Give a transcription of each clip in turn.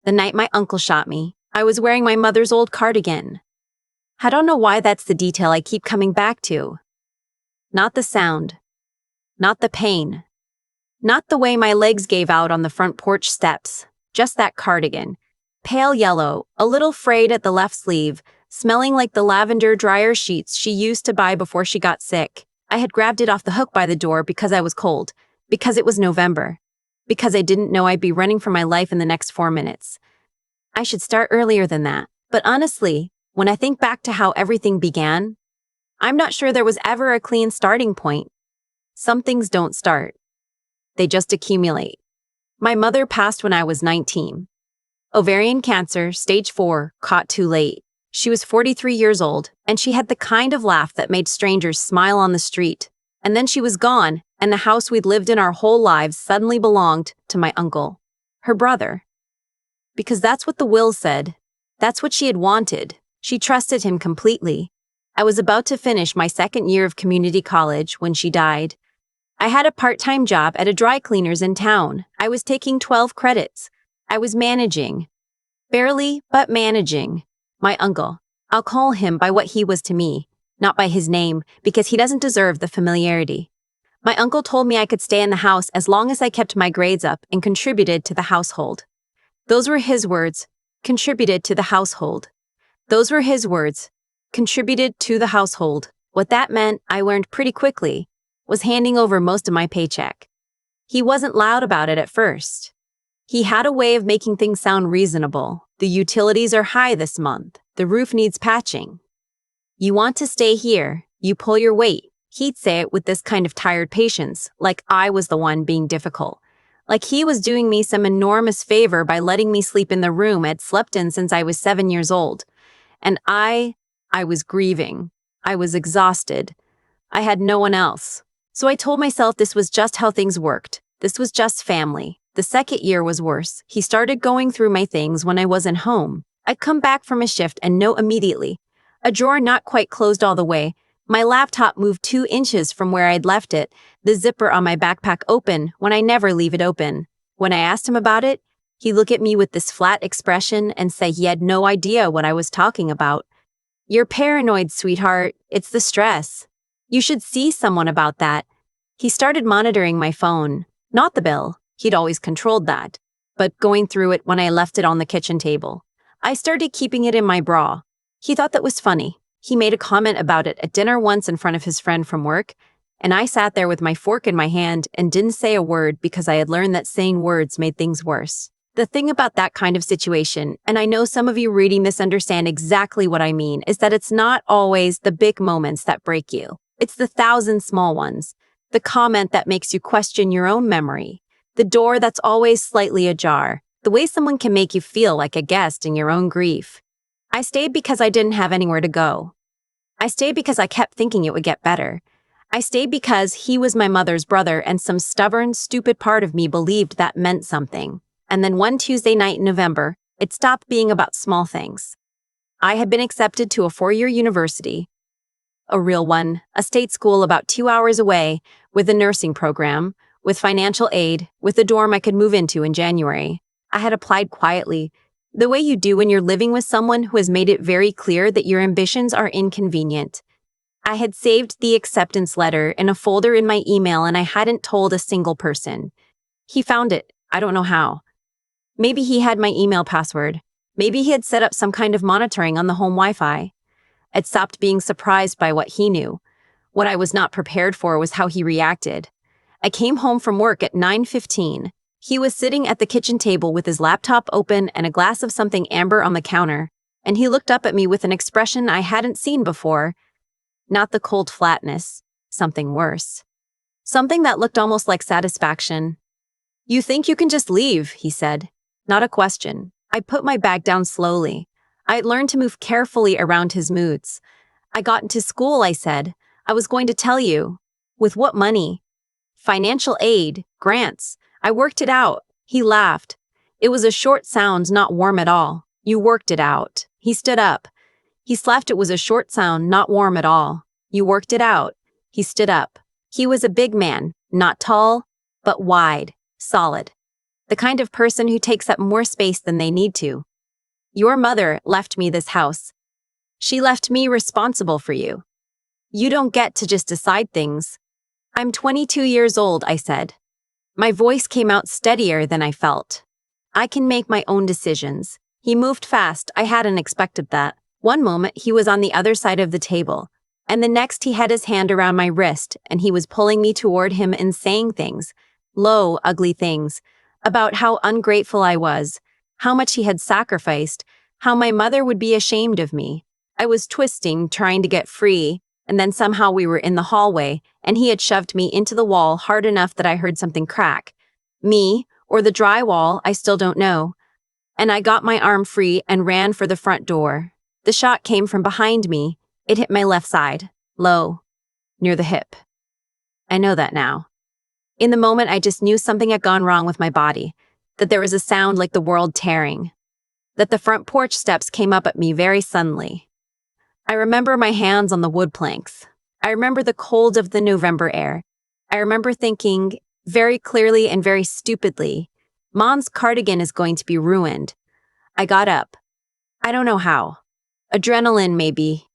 The night my uncle shot me, I was wearing my mother's old cardigan. I don't know why that's the detail I keep coming back to. Not the sound. Not the pain. Not the way my legs gave out on the front porch steps. Just that cardigan. Pale yellow, a little frayed at the left sleeve, smelling like the lavender dryer sheets she used to buy before she got sick. I had grabbed it off the hook by the door because I was cold, because it was November, because I didn't know I'd be running for my life in the next 4 minutes. I should start earlier than that, but honestly, when I think back to how everything began, I'm not sure there was ever a clean starting point. Some things don't start. They just accumulate. My mother passed when I was 19. Ovarian cancer, stage 4, caught too late. She was 43 years old, and she had the kind of laugh that made strangers smile on the street. And then she was gone, and the house we'd lived in our whole lives suddenly belonged to my uncle, her brother. Because that's what the will said. That's what she had wanted. She trusted him completely. I was about to finish my second year of community college when she died. I had a part-time job at a dry cleaner's in town. I was taking 12 credits. I was managing. Barely, but managing. My uncle. I'll call him by what he was to me, not by his name, because he doesn't deserve the familiarity. My uncle told me I could stay in the house as long as I kept my grades up and contributed to the household. Those were his words, contributed to the household. Those were his words, contributed to the household. What that meant, I learned pretty quickly, was handing over most of my paycheck. He wasn't loud about it at first. He had a way of making things sound reasonable. The utilities are high this month. The roof needs patching. You want to stay here, you pull your weight. He'd say it with this kind of tired patience, like I was the one being difficult. Like he was doing me some enormous favor by letting me sleep in the room I'd slept in since I was 7 years old. And I was grieving. I was exhausted. I had no one else. So I told myself this was just how things worked. This was just family. The second year was worse. He started going through my things when I wasn't home. I'd come back from a shift and know immediately. A drawer not quite closed all the way. My laptop moved 2 inches from where I'd left it, the zipper on my backpack open when I never leave it open. When I asked him about it, he'd look at me with this flat expression and say he had no idea what I was talking about. You're paranoid, sweetheart. It's the stress. You should see someone about that. He started monitoring my phone, not the bill. He'd always controlled that, but going through it when I left it on the kitchen table. I started keeping it in my bra. He thought that was funny. He made a comment about it at dinner once in front of his friend from work, and I sat there with my fork in my hand and didn't say a word because I had learned that saying words made things worse. The thing about that kind of situation, and I know some of you reading this understand exactly what I mean, is that it's not always the big moments that break you. It's the 1,000 small ones. The comment that makes you question your own memory. The door that's always slightly ajar. The way someone can make you feel like a guest in your own grief. I stayed because I didn't have anywhere to go. I stayed because I kept thinking it would get better. I stayed because he was my mother's brother and some stubborn, stupid part of me believed that meant something. And then one Tuesday night in November, it stopped being about small things. I had been accepted to a 4-year university. A real one, a state school about 2 hours away, with a nursing program, with financial aid, with a dorm I could move into in January. I had applied quietly, the way you do when you're living with someone who has made it very clear that your ambitions are inconvenient. I had saved the acceptance letter in a folder in my email and I hadn't told a single person. He found it. I don't know how. Maybe he had my email password. Maybe he had set up some kind of monitoring on the home Wi-Fi. I'd stopped being surprised by what he knew. What I was not prepared for was how he reacted. I came home from work at 9:15. He was sitting at the kitchen table with his laptop open and a glass of something amber on the counter, and he looked up at me with an expression I hadn't seen before. Not the cold flatness, something worse. Something that looked almost like satisfaction. You think you can just leave, he said. Not a question. I put my bag down slowly. I had learned to move carefully around his moods. I got into school, I said. I was going to tell you. With what money? Financial aid, grants. I worked it out. He laughed. It was a short sound, not warm at all. You worked it out. He stood up. He slapped. It was a short sound, not warm at all. You worked it out. He stood up. He was a big man, not tall, but wide, solid. The kind of person who takes up more space than they need to. Your mother left me this house. She left me responsible for you. You don't get to just decide things. I'm 22 years old, I said. My voice came out steadier than I felt. I can make my own decisions. He moved fast. I hadn't expected that. One moment, he was on the other side of the table, and the next he had his hand around my wrist, and he was pulling me toward him and saying things, low, ugly things, about how ungrateful I was, how much he had sacrificed, how my mother would be ashamed of me. I was twisting, trying to get free, and then somehow we were in the hallway, and he had shoved me into the wall hard enough that I heard something crack. Me, or the drywall, I still don't know. And I got my arm free and ran for the front door. The shot came from behind me. It hit my left side, low, near the hip. I know that now. In the moment, I just knew something had gone wrong with my body, that there was a sound like the world tearing, that the front porch steps came up at me very suddenly. I remember my hands on the wood planks. I remember the cold of the November air. I remember thinking, very clearly and very stupidly, Mom's cardigan is going to be ruined. I got up. I don't know how. Adrenaline, maybe.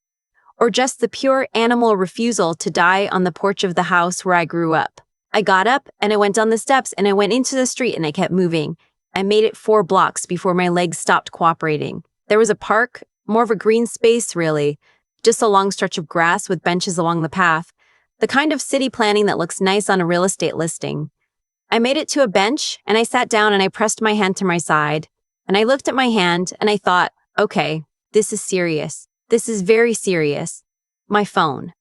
Or just the pure animal refusal to die on the porch of the house where I grew up. I got up and I went down the steps and I went into the street and I kept moving. I made it 4 blocks before my legs stopped cooperating. There was a park, more of a green space, really. Just a long stretch of grass with benches along the path. The kind of city planning that looks nice on a real estate listing. I made it to a bench and I sat down and I pressed my hand to my side. And I looked at my hand and I thought, okay, this is serious. This is very serious. My phone.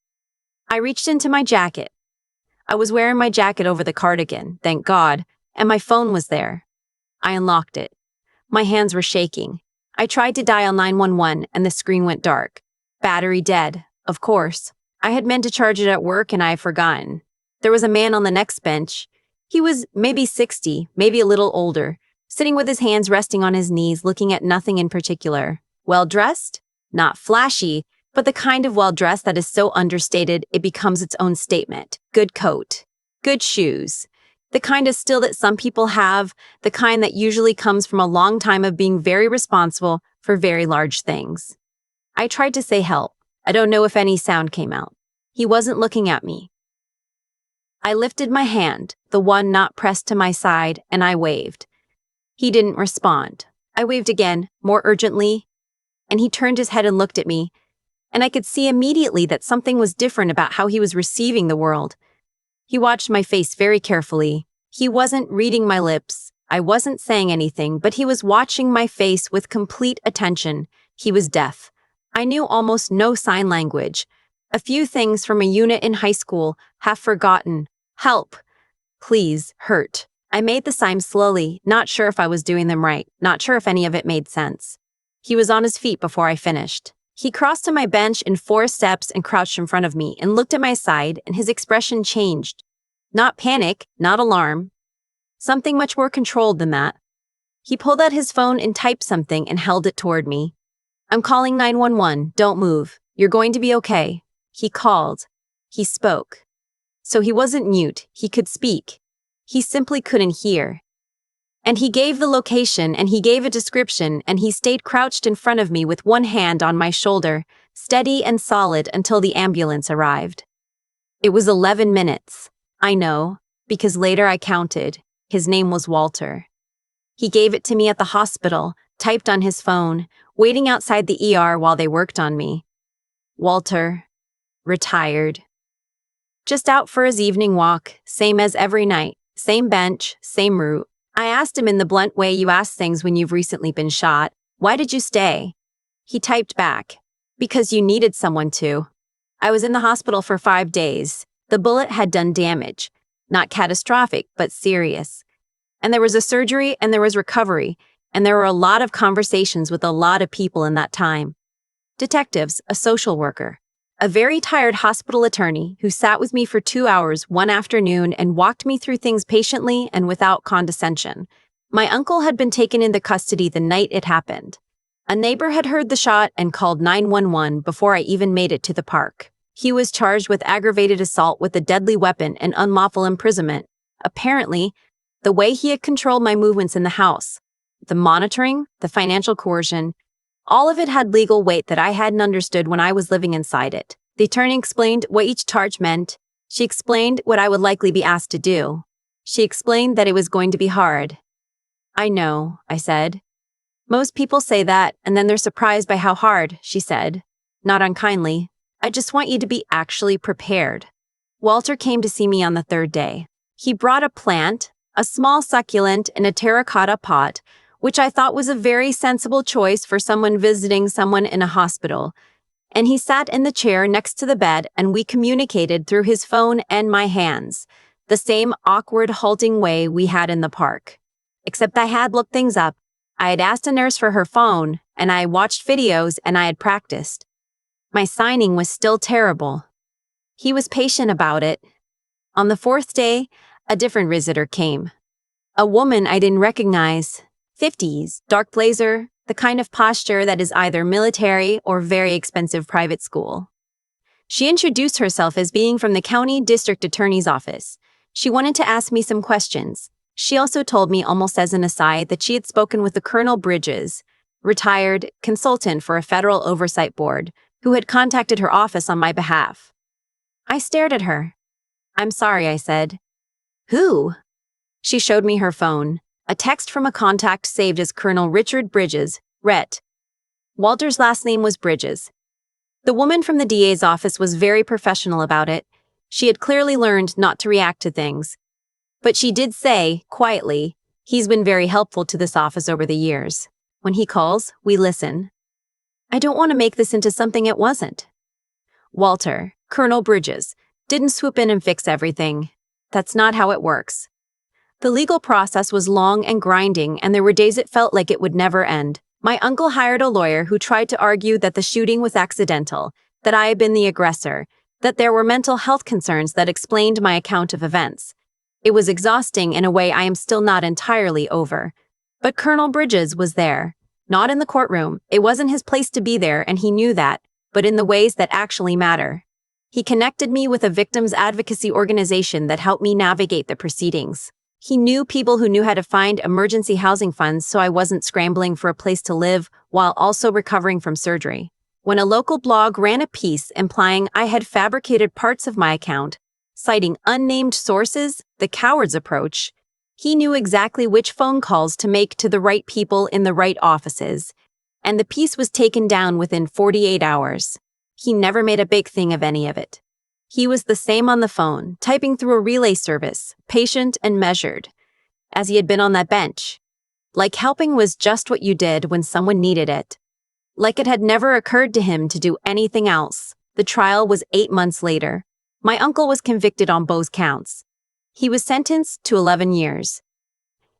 I reached into my jacket. I was wearing my jacket over the cardigan, thank God, and my phone was there. I unlocked it. My hands were shaking. I tried to dial 911 and the screen went dark. Battery dead, of course. I had meant to charge it at work and I had forgotten. There was a man on the next bench. He was maybe 60, maybe a little older, sitting with his hands resting on his knees, looking at nothing in particular. Well-dressed? Not flashy, but the kind of well-dressed that is so understated it becomes its own statement. Good coat. Good shoes. The kind of still that some people have, the kind that usually comes from a long time of being very responsible for very large things. I tried to say help. I don't know if any sound came out. He wasn't looking at me. I lifted my hand, the one not pressed to my side, and I waved. He didn't respond. I waved again, more urgently, and he turned his head and looked at me, and I could see immediately that something was different about how he was receiving the world. He watched my face very carefully. He wasn't reading my lips. I wasn't saying anything, but he was watching my face with complete attention. He was deaf. I knew almost no sign language. A few things from a unit in high school, half forgotten. Help. Please, hurt. I made the signs slowly, not sure if I was doing them right, not sure if any of it made sense. He was on his feet before I finished. He crossed to my bench in 4 steps and crouched in front of me and looked at my side, and his expression changed. Not panic, not alarm. Something much more controlled than that. He pulled out his phone and typed something and held it toward me. I'm calling 911. Don't move. You're going to be okay. He called. He spoke. So he wasn't mute. He could speak. He simply couldn't hear. And he gave the location and he gave a description and he stayed crouched in front of me with one hand on my shoulder, steady and solid until the ambulance arrived. It was 11 minutes. I know, because later I counted. His name was Walter. He gave it to me at the hospital, typed on his phone, waiting outside the ER while they worked on me. Walter, retired. Just out for his evening walk, same as every night, same bench, same route. I asked him in the blunt way you ask things when you've recently been shot, why did you stay? He typed back, because you needed someone to. I was in the hospital for 5 days. The bullet had done damage. Not catastrophic, but serious. And there was a surgery and there was recovery, and there were a lot of conversations with a lot of people in that time. Detectives, a social worker, a very tired hospital attorney who sat with me for 2 hours one afternoon and walked me through things patiently and without condescension. My uncle had been taken into custody the night it happened. A neighbor had heard the shot and called 911 before I even made it to the park. He was charged with aggravated assault with a deadly weapon and unlawful imprisonment. Apparently, The way he had controlled my movements in the house, the monitoring, the financial coercion, all of it had legal weight that I hadn't understood when I was living inside it. The attorney explained what each charge meant. She explained what I would likely be asked to do. She explained that it was going to be hard. I know, I said. Most people say that, and then they're surprised by how hard, she said. Not unkindly. I just want you to be actually prepared. Walter came to see me on the third day. He brought a plant, a small succulent in a terracotta pot, which I thought was a very sensible choice for someone visiting someone in a hospital. And he sat in the chair next to the bed and we communicated through his phone and my hands, the same awkward, halting way we had in the park. Except I had looked things up. I had asked a nurse for her phone, and I watched videos and I had practiced. My signing was still terrible. He was patient about it. On the fourth day, a different visitor came. A woman I didn't recognize. 50s, dark blazer, the kind of posture that is either military or very expensive private school. She introduced herself as being from the county district attorney's office. She wanted to ask me some questions. She also told me almost as an aside that she had spoken with the Colonel Bridges, retired consultant for a federal oversight board, who had contacted her office on my behalf. I stared at her. I'm sorry, I said. Who? She showed me her phone. A text from a contact saved as Colonel Richard Bridges, Rhett. Walter's last name was Bridges. The woman from the DA's office was very professional about it. She had clearly learned not to react to things. But she did say, quietly, he's been very helpful to this office over the years. When he calls, we listen. I don't want to make this into something it wasn't. Walter, Colonel Bridges, didn't swoop in and fix everything. That's not how it works. The legal process was long and grinding, and there were days it felt like it would never end. My uncle hired a lawyer who tried to argue that the shooting was accidental, that I had been the aggressor, that there were mental health concerns that explained my account of events. It was exhausting in a way I am still not entirely over. But Colonel Bridges was there. Not in the courtroom. It wasn't his place to be there, and he knew that, but in the ways that actually matter. He connected me with a victims advocacy organization that helped me navigate the proceedings. He knew people who knew how to find emergency housing funds so I wasn't scrambling for a place to live while also recovering from surgery. When a local blog ran a piece implying I had fabricated parts of my account, citing unnamed sources, the coward's approach, he knew exactly which phone calls to make to the right people in the right offices, and the piece was taken down within 48 hours. He never made a big thing of any of it. He was the same on the phone, typing through a relay service, patient and measured, as he had been on that bench. Like helping was just what you did when someone needed it. Like it had never occurred to him to do anything else. The trial was 8 months later. My uncle was convicted on both counts. He was sentenced to 11 years.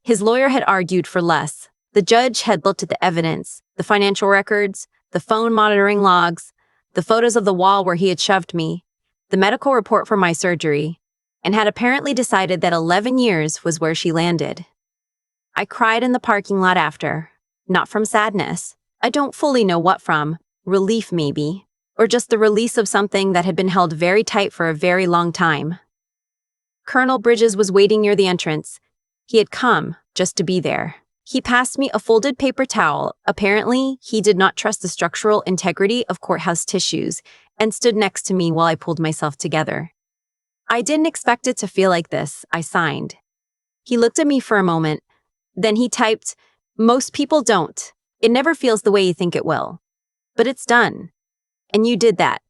His lawyer had argued for less. The judge had looked at the evidence, the financial records, the phone monitoring logs, the photos of the wall where he had shoved me, the medical report for my surgery, and had apparently decided that 11 years was where she landed. I cried in the parking lot after, not from sadness. I don't fully know what from, relief maybe, or just the release of something that had been held very tight for a very long time. Colonel Bridges was waiting near the entrance. He had come just to be there. He passed me a folded paper towel. Apparently, he did not trust the structural integrity of courthouse tissues and stood next to me while I pulled myself together. I didn't expect it to feel like this, I signed. He looked at me for a moment. Then he typed, "Most people don't. It never feels the way you think it will. But it's done. And you did that."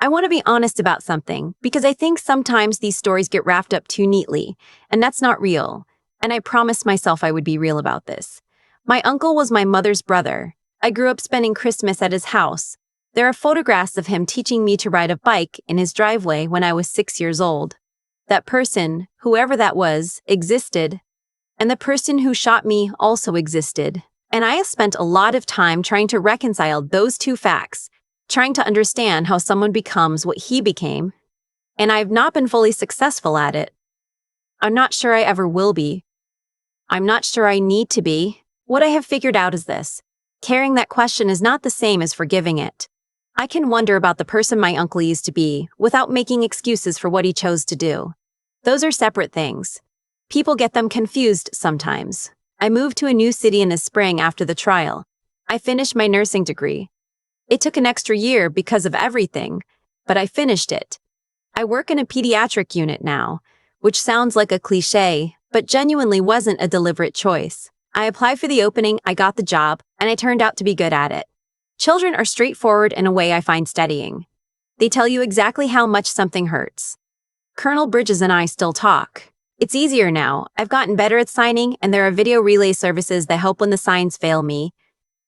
I want to be honest about something, because I think sometimes these stories get wrapped up too neatly, and that's not real. And I promised myself I would be real about this. My uncle was my mother's brother. I grew up spending Christmas at his house. There are photographs of him teaching me to ride a bike in his driveway when I was 6 years old. That person, whoever that was, existed. And the person who shot me also existed. And I have spent a lot of time trying to reconcile those two facts, trying to understand how someone becomes what he became. And I've not been fully successful at it. I'm not sure I ever will be. I'm not sure I need to be. What I have figured out is this. Carrying that question is not the same as forgiving it. I can wonder about the person my uncle used to be without making excuses for what he chose to do. Those are separate things. People get them confused sometimes. I moved to a new city in the spring after the trial. I finished my nursing degree. It took an extra year because of everything, but I finished it. I work in a pediatric unit now, which sounds like a cliché, but genuinely wasn't a deliberate choice. I applied for the opening, I got the job, and I turned out to be good at it. Children are straightforward in a way I find steadying. They tell you exactly how much something hurts. Colonel Bridges and I still talk. It's easier now. I've gotten better at signing, and there are video relay services that help when the signs fail me.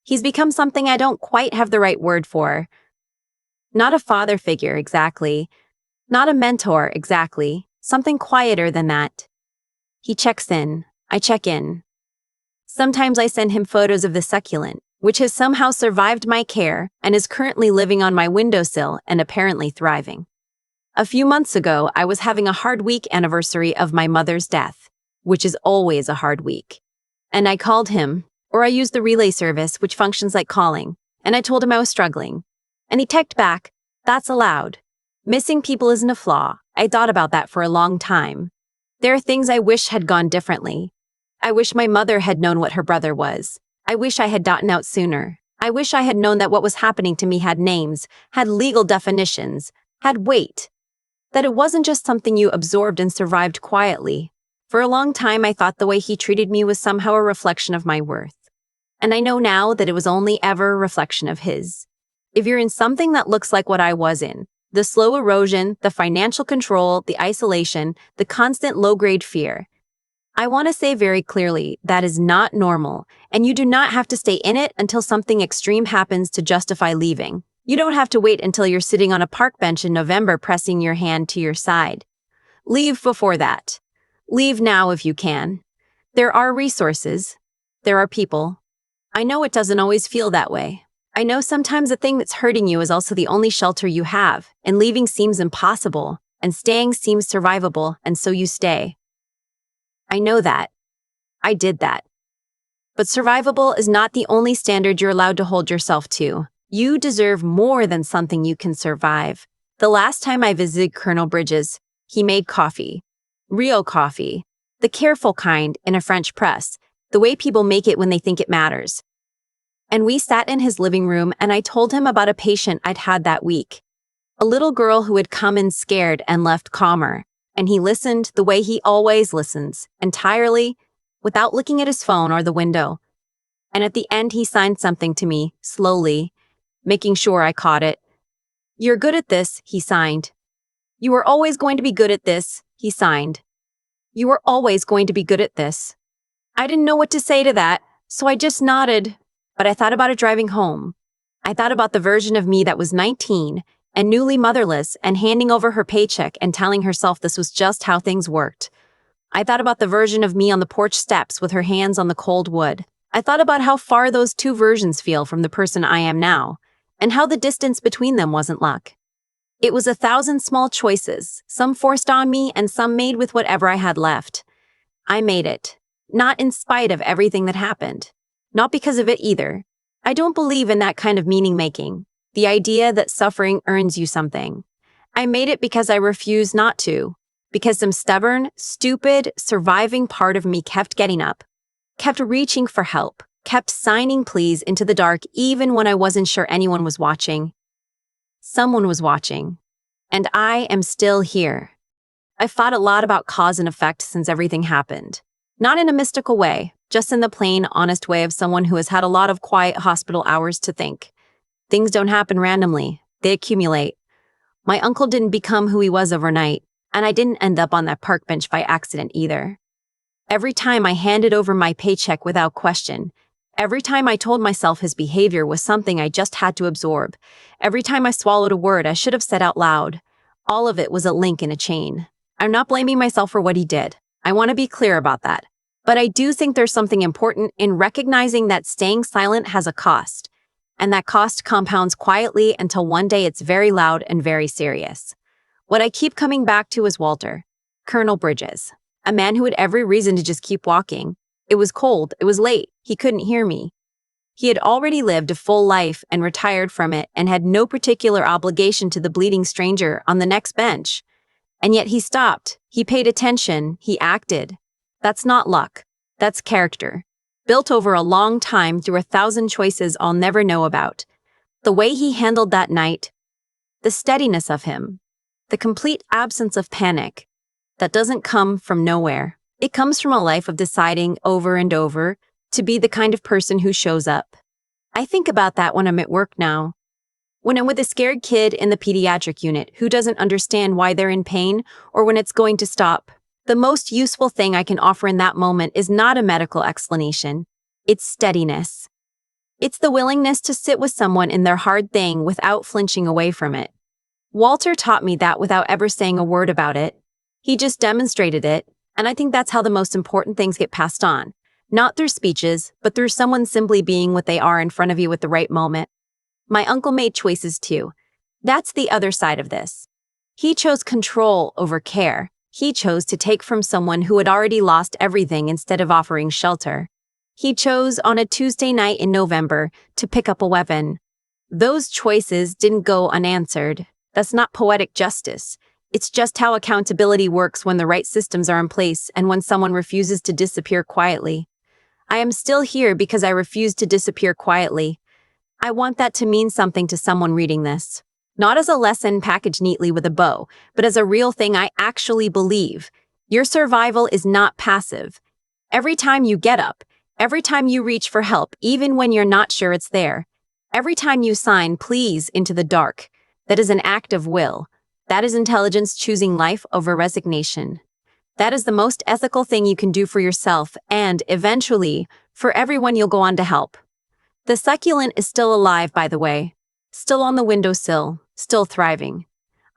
He's become something I don't quite have the right word for. Not a father figure, exactly. Not a mentor, exactly. Something quieter than that. He checks in. I check in. Sometimes I send him photos of the succulent, which has somehow survived my care and is currently living on my windowsill and apparently thriving. A few months ago, I was having a hard week anniversary of my mother's death, which is always a hard week. And I called him, or I used the relay service, which functions like calling, and I told him I was struggling. And he texted back, "That's allowed. Missing people isn't a flaw. I thought about that for a long time. There are things I wish had gone differently. I wish my mother had known what her brother was. I wish I had gotten out sooner. I wish I had known that what was happening to me had names, had legal definitions, had weight. That it wasn't just something you absorbed and survived quietly. For a long time, I thought the way he treated me was somehow a reflection of my worth. And I know now that it was only ever a reflection of his. If you're in something that looks like what I was in, the slow erosion, the financial control, the isolation, the constant low-grade fear, I want to say very clearly that is not normal, and you do not have to stay in it until something extreme happens to justify leaving. You don't have to wait until you're sitting on a park bench in November pressing your hand to your side. Leave before that. Leave now if you can. There are resources. There are people. I know it doesn't always feel that way. I know sometimes the thing that's hurting you is also the only shelter you have, and leaving seems impossible, and staying seems survivable, and so you stay. I know that. I did that. But survivable is not the only standard you're allowed to hold yourself to. You deserve more than something you can survive. The last time I visited Colonel Bridges, he made coffee. Real coffee. The careful kind in a French press. The way people make it when they think it matters. And we sat in his living room and I told him about a patient I'd had that week. A little girl who had come in scared and left calmer. And he listened the way he always listens, entirely, without looking at his phone or the window. And at the end he signed something to me, slowly, making sure I caught it. "You're good at this," he signed. "You are always going to be good at this," he signed. "You are always going to be good at this." I didn't know what to say to that, so I just nodded. But I thought about it driving home. I thought about the version of me that was 19 and newly motherless and handing over her paycheck and telling herself this was just how things worked. I thought about the version of me on the porch steps with her hands on the cold wood. I thought about how far those two versions feel from the person I am now, and how the distance between them wasn't luck. It was 1,000 small choices, some forced on me and some made with whatever I had left. I made it, not in spite of everything that happened. Not because of it either. I don't believe in that kind of meaning-making, the idea that suffering earns you something. I made it because I refused not to, because some stubborn, stupid, surviving part of me kept getting up, kept reaching for help, kept signing pleas into the dark even when I wasn't sure anyone was watching. Someone was watching, and I am still here. I've thought a lot about cause and effect since everything happened. Not in a mystical way, just in the plain, honest way of someone who has had a lot of quiet hospital hours to think. Things don't happen randomly. They accumulate. My uncle didn't become who he was overnight, and I didn't end up on that park bench by accident either. Every time I handed over my paycheck without question, every time I told myself his behavior was something I just had to absorb, every time I swallowed a word I should have said out loud, all of it was a link in a chain. I'm not blaming myself for what he did. I want to be clear about that. But I do think there's something important in recognizing that staying silent has a cost, and that cost compounds quietly until one day it's very loud and very serious. What I keep coming back to is Walter, Colonel Bridges, a man who had every reason to just keep walking. It was cold, it was late, he couldn't hear me. He had already lived a full life and retired from it and had no particular obligation to the bleeding stranger on the next bench. And yet he stopped, he paid attention, he acted. That's not luck. That's character. Built over a long time through 1,000 choices I'll never know about. The way he handled that night, the steadiness of him, the complete absence of panic, that doesn't come from nowhere. It comes from a life of deciding over and over to be the kind of person who shows up. I think about that when I'm at work now. When I'm with a scared kid in the pediatric unit who doesn't understand why they're in pain or when it's going to stop. The most useful thing I can offer in that moment is not a medical explanation. It's steadiness. It's the willingness to sit with someone in their hard thing without flinching away from it. Walter taught me that without ever saying a word about it. He just demonstrated it, and I think that's how the most important things get passed on. Not through speeches, but through someone simply being what they are in front of you at the right moment. My uncle made choices too. That's the other side of this. He chose control over care. He chose to take from someone who had already lost everything instead of offering shelter. He chose on a Tuesday night in November to pick up a weapon. Those choices didn't go unanswered. That's not poetic justice. It's just how accountability works when the right systems are in place and when someone refuses to disappear quietly. I am still here because I refused to disappear quietly. I want that to mean something to someone reading this. Not as a lesson packaged neatly with a bow, but as a real thing I actually believe. Your survival is not passive. Every time you get up, every time you reach for help, even when you're not sure it's there, every time you sign please into the dark, that is an act of will. That is intelligence choosing life over resignation. That is the most ethical thing you can do for yourself and, eventually, for everyone you'll go on to help. The succulent is still alive, by the way. Still on the windowsill, still thriving.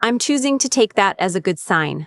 I'm choosing to take that as a good sign.